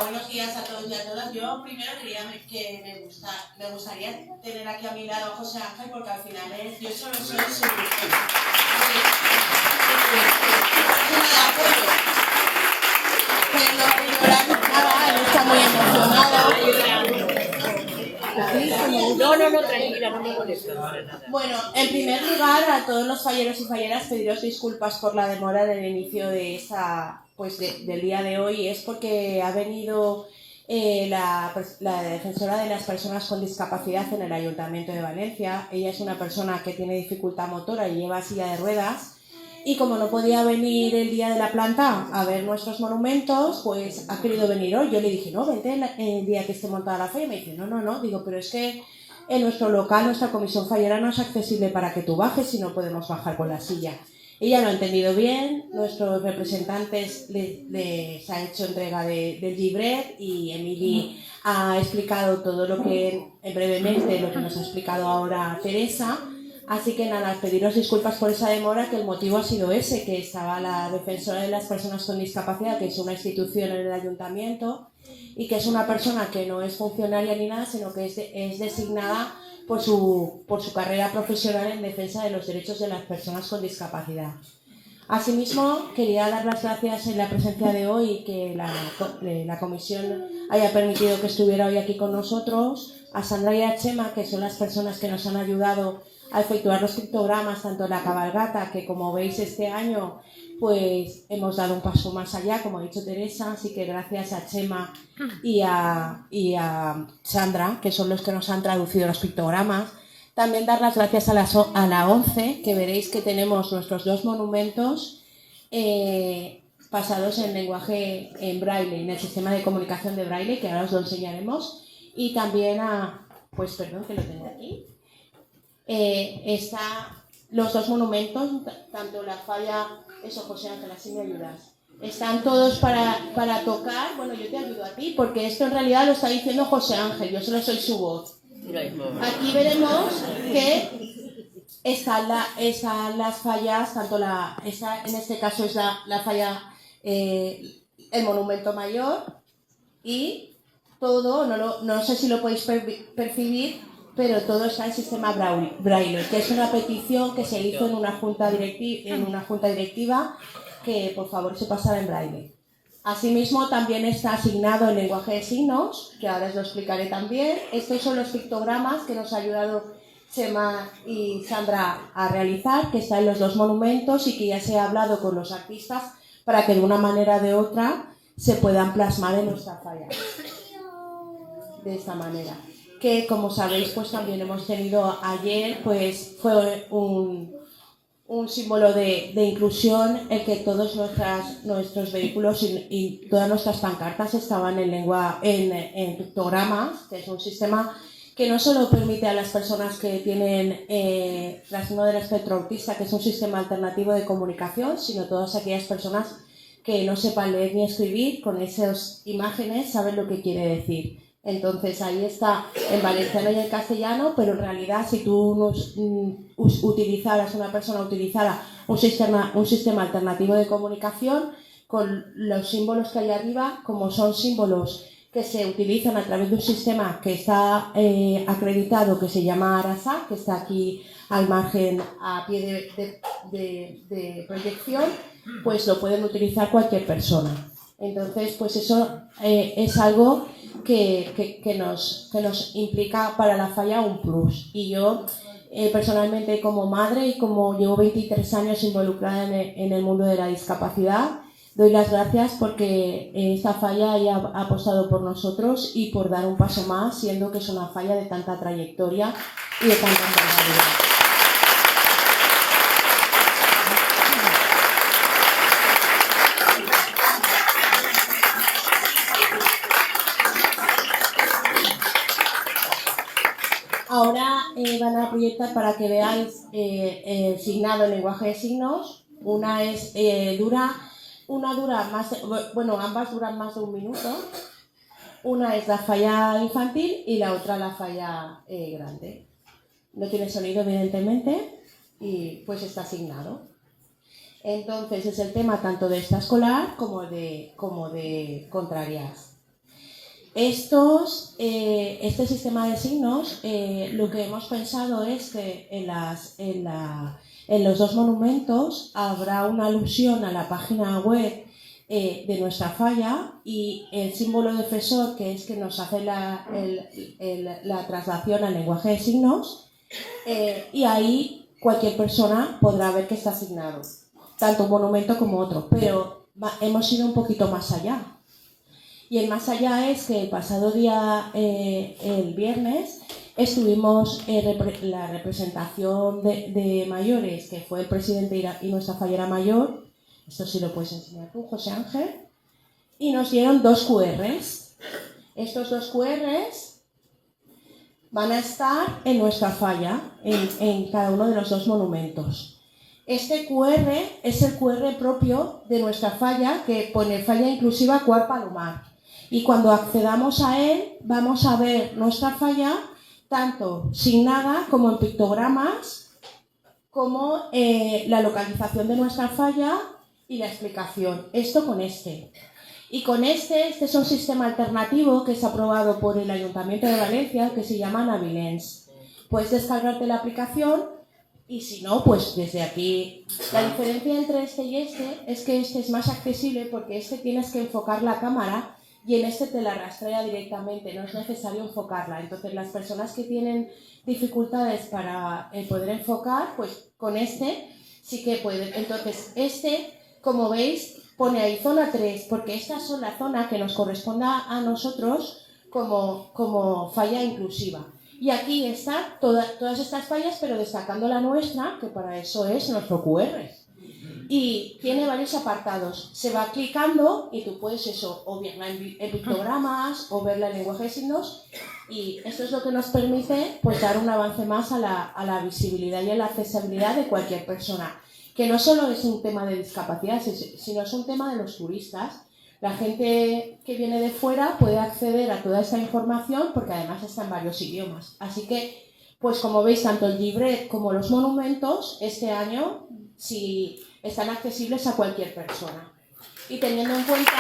buenos días a todos y a todas. Yo primero me gustaría tener aquí a mi lado a José Ángel, porque al final yo solo soy su apoyo. Pero él está muy emocionado. No, tranquila, no me molesta. Bueno, en primer lugar, a todos los falleros y falleras pediros disculpas por la demora del inicio de del día de hoy. Es porque ha venido la defensora de las personas con discapacidad en el Ayuntamiento de Valencia. Ella es una persona que tiene dificultad motora y lleva silla de ruedas. Y como no podía venir el día de la planta a ver nuestros monumentos, pues ha querido venir hoy. Yo le dije, no, vente el día que esté montada la feria. Y me dice, no. Digo, pero es que en nuestro local, nuestra comisión fallera no es accesible para que tú bajes y no podemos bajar con la silla. Ella lo ha entendido bien, nuestros representantes les ha hecho entrega del libret y Emily ha explicado todo lo que, brevemente, lo que nos ha explicado ahora Teresa. Así que nada, pediros disculpas por esa demora, que el motivo ha sido ese, que estaba la defensora de las personas con discapacidad, que es una institución en el ayuntamiento y que es una persona que no es funcionaria ni nada, sino que es designada por su carrera profesional en defensa de los derechos de las personas con discapacidad. Asimismo, quería dar las gracias en la presencia de hoy y que la comisión haya permitido que estuviera hoy aquí con nosotros, a Sandra y a Chema, que son las personas que nos han ayudado a efectuar los pictogramas, tanto en la cabalgata, que como veis este año pues hemos dado un paso más allá, como ha dicho Teresa, así que gracias a Chema y a Sandra, que son los que nos han traducido los pictogramas. También dar las gracias a la ONCE, que veréis que tenemos nuestros dos monumentos pasados en lenguaje en braille, en el sistema de comunicación de braille, que ahora os lo enseñaremos, y también pues perdón que lo tengo aquí, los dos monumentos, tanto la falla, José Ángel, así me ayudas, están todos para tocar. Bueno, yo te ayudo a ti, porque esto en realidad lo está diciendo José Ángel, yo solo soy su voz. Aquí veremos que están las fallas, tanto en este caso es la falla, el monumento mayor, y todo, no sé si lo podéis percibir, pero todo está en sistema braille, que es una petición que se hizo en una junta directiva que por favor se pasara en braille. Asimismo, también está asignado el lenguaje de signos, que ahora os lo explicaré también. Estos son los pictogramas que nos ha ayudado Chema y Sandra a realizar, que están en los dos monumentos y que ya se ha hablado con los artistas para que de una manera o de otra se puedan plasmar en nuestra falla. De esta manera. Que, como sabéis, pues también hemos tenido ayer, pues fue un símbolo de inclusión, el que todos nuestros vehículos y todas nuestras pancartas estaban en pictogramas, que es un sistema que no solo permite a las personas que tienen trastorno del espectro autista, que es un sistema alternativo de comunicación, sino todas aquellas personas que no sepan leer ni escribir, con esas imágenes saben lo que quiere decir. Entonces ahí está en valenciano y en castellano, pero en realidad si tú una persona utilizara un sistema alternativo de comunicación, con los símbolos que hay arriba, como son símbolos que se utilizan a través de un sistema que está acreditado, que se llama Arasa, que está aquí al margen, a pie de proyección, pues lo pueden utilizar cualquier persona. Entonces, pues eso es algo que nos implica para la falla un plus. Y yo, personalmente, como madre y como llevo 23 años involucrada en el mundo de la discapacidad, doy las gracias porque esta falla ya ha apostado por nosotros y por dar un paso más, siendo que es una falla de tanta trayectoria y de tanta envergadura. Ahora van a proyectar para que veáis el signado en lenguaje de signos. Una es ambas duran más de un minuto. Una es la falla infantil y la otra la falla grande. No tiene sonido, evidentemente, y pues está asignado. Entonces es el tema tanto de esta escolar como de contrarias. Este sistema de signos, lo que hemos pensado es que en los dos monumentos habrá una alusión a la página web de nuestra falla, y el símbolo defensor, que es que nos hace la traslación al lenguaje de signos, y ahí cualquier persona podrá ver que está asignado, tanto un monumento como otro, pero hemos ido un poquito más allá. Y el más allá es que el pasado día, el viernes, estuvimos la representación de mayores, que fue el presidente y nuestra fallera mayor. Esto sí lo puedes enseñar tú, José Ángel. Y nos dieron 2 QRs. Estos 2 QRs van a estar en nuestra falla, en cada uno de los 2 monumentos. Este QR es el QR propio de nuestra falla, que pone Falla Inclusiva Cuart Palomar. Y cuando accedamos a él, vamos a ver nuestra falla tanto signada como en pictogramas, como la localización de nuestra falla y la explicación. Esto con este. Y con este es un sistema alternativo que es aprobado por el Ayuntamiento de Valencia, que se llama Navilens. Puedes descargarte la aplicación y si no, pues desde aquí. La diferencia entre este y este es que este es más accesible porque este tienes que enfocar la cámara y en este te la rastrea directamente, no es necesario enfocarla. Entonces las personas que tienen dificultades para poder enfocar, pues con este sí que pueden. Entonces este, como veis, pone ahí zona 3, porque esta es la zona que nos corresponde a nosotros como falla inclusiva. Y aquí están todas estas fallas, pero destacando la nuestra, que para eso es nuestro QR. Y tiene varios apartados. Se va clicando y tú puedes o verla en pictogramas o verla en lenguaje de signos, y esto es lo que nos permite pues dar un avance más a la visibilidad y a la accesibilidad de cualquier persona. Que no solo es un tema de discapacidad, sino es un tema de los turistas. La gente que viene de fuera puede acceder a toda esta información porque además está en varios idiomas. Así que, pues como veis, tanto el libret como los monumentos este año sí están accesibles a cualquier persona. Y teniendo en cuenta...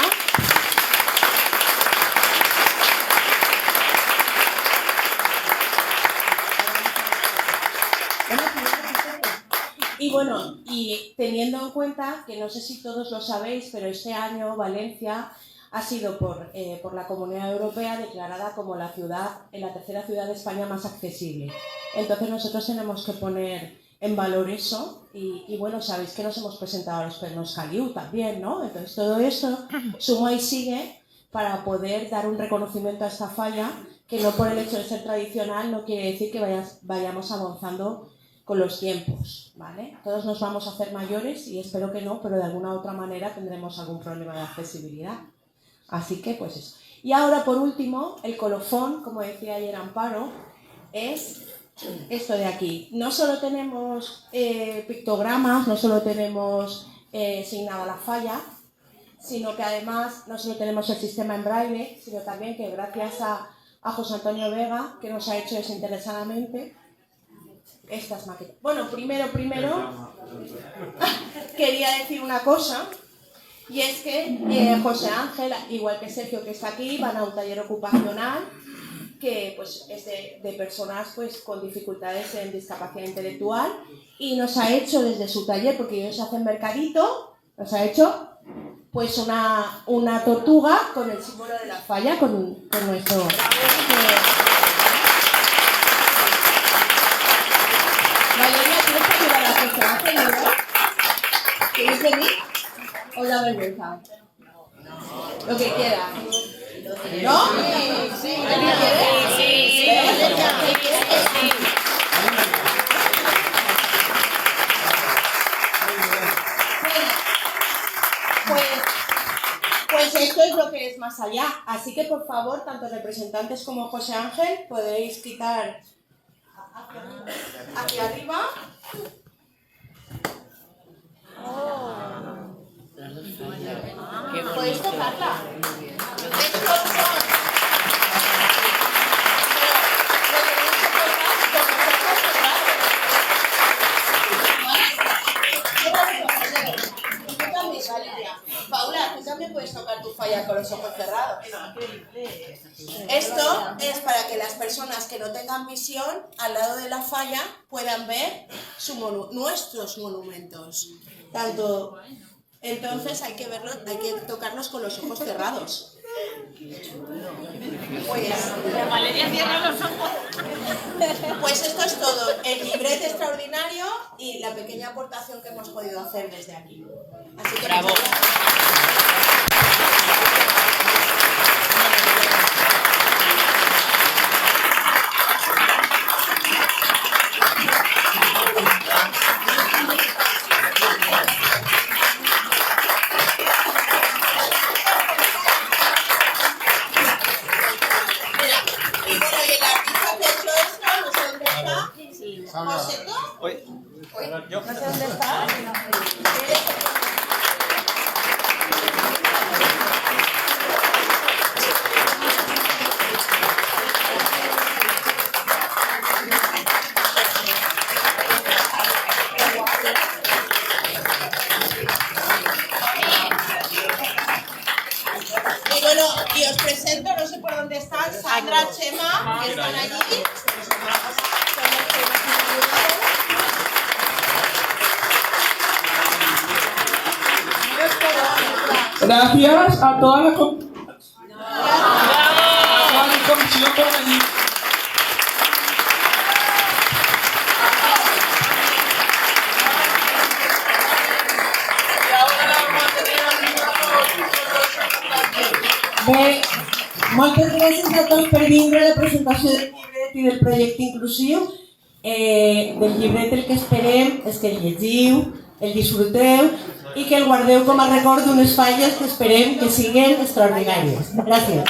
Y bueno, y teniendo en cuenta que no sé si todos lo sabéis, pero este año Valencia ha sido por la Comunidad Europea declarada como la tercera ciudad de España más accesible. Entonces nosotros tenemos que poner en valor eso y bueno, sabéis que nos hemos presentado a los premios Caliu también, ¿no? Entonces todo eso suma y sigue para poder dar un reconocimiento a esta falla, que no por el hecho de ser tradicional no quiere decir que vayamos avanzando con los tiempos, ¿vale? Todos nos vamos a hacer mayores y espero que no, pero de alguna u otra manera tendremos algún problema de accesibilidad. Así que pues eso. Y ahora por último, el colofón, como decía ayer Amparo, es esto de aquí. No solo tenemos pictogramas, no solo tenemos signada la falla, sino que además no solo tenemos el sistema en braille, sino también que gracias a José Antonio Vega, que nos ha hecho desinteresadamente estas maquetas. Bueno, primero quería decir una cosa, y es que José Ángel, igual que Sergio que está aquí, van a un taller ocupacional que pues es de personas pues con dificultades en discapacidad intelectual, y nos ha hecho desde su taller, porque ellos hacen mercadito, nos ha hecho pues una tortuga con el símbolo de la falla, con nuestro... Valeria, ¿quieres ayudar a José Ángel, no? ¿Quieres venir? ¿O da vergüenza? Lo que quiera. ¿No? Sí. ¿Alguien quiere? Sí. Pues esto es lo que es más allá. Así que por favor, tanto representantes como José Ángel, podéis quitar hacia arriba. Podéis tocarla. Paula, tú también también puedes tocar tu falla con los ojos cerrados. Esto es para que las personas que no tengan visión al lado de la falla puedan ver nuestros monumentos. Entonces hay que tocarlos con los ojos cerrados. Pues esto es todo, el librete extraordinario y la pequeña aportación que hemos podido hacer desde aquí. Así que bravo. No sé dónde está. Y bueno, y os presento, no sé por dónde están, Sandra, Chema, que están allí. Gracias a toda la comisión por venir. Bé, moltes gràcies a tots per vindre a la presentació del llibret i del projecte inclusiu. Del llibret el que esperem és que el llegiu, el disfruteu i que el guardeu com a record d'unes falles que esperem que siguin extraordinàries. Gràcies.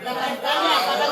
La pantalla.